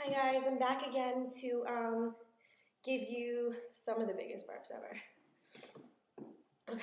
Hi guys, I'm back again to give you some of the biggest burps ever. Okay.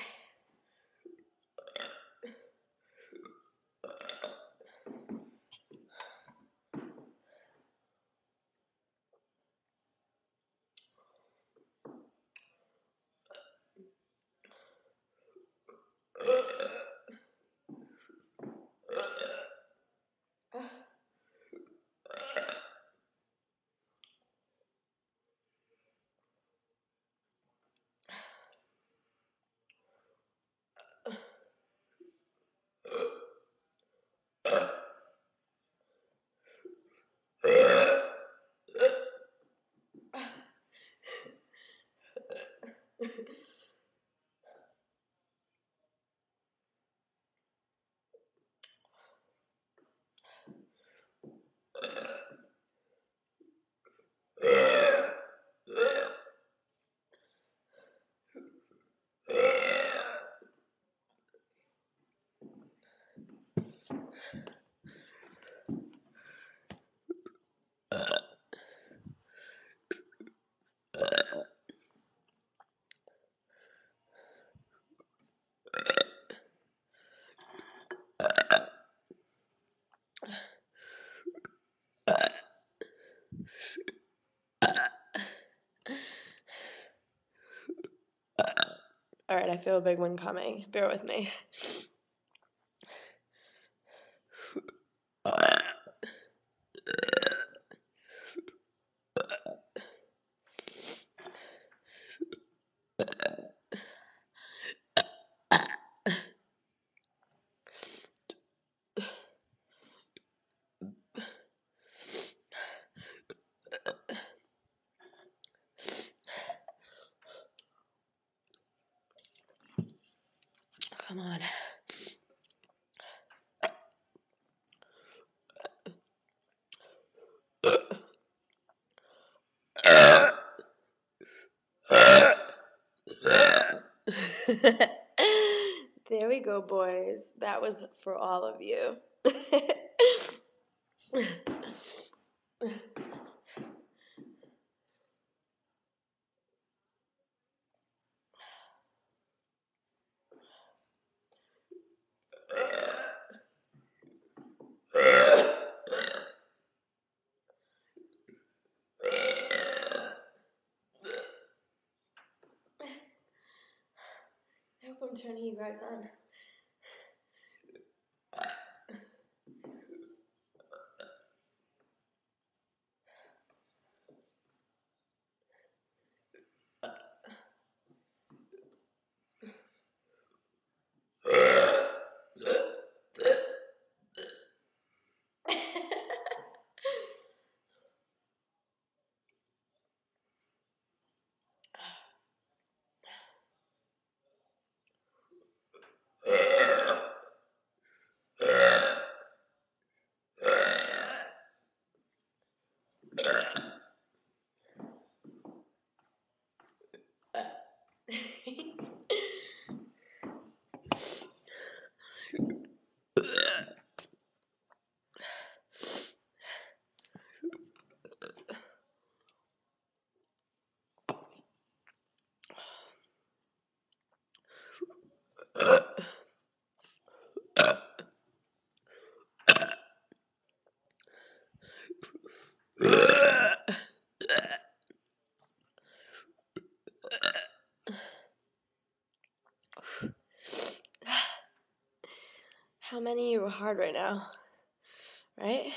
All right, I feel a big one coming. Bear with me. Come on. There we go, boys. That was for all of you. I hope I'm turning you guys on. How many are hard right now? Right?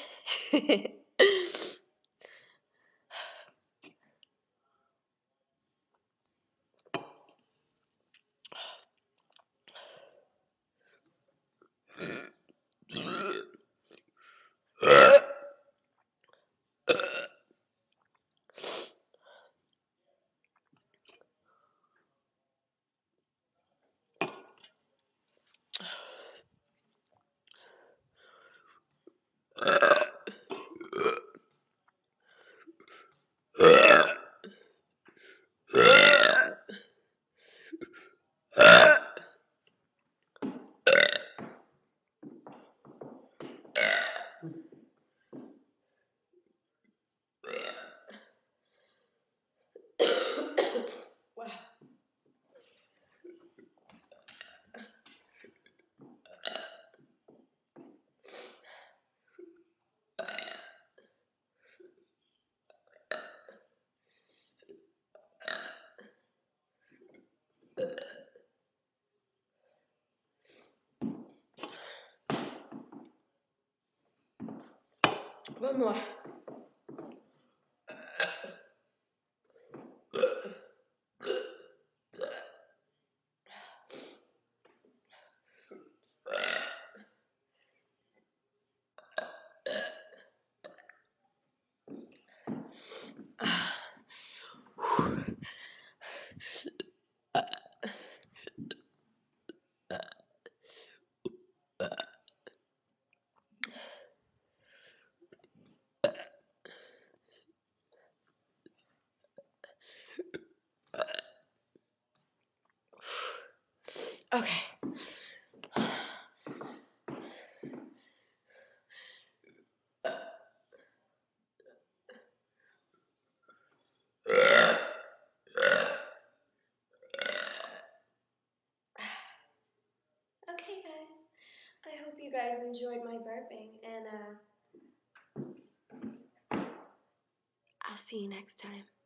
One more. Okay. Okay, guys. I hope you guys enjoyed my burping, and I'll see you next time.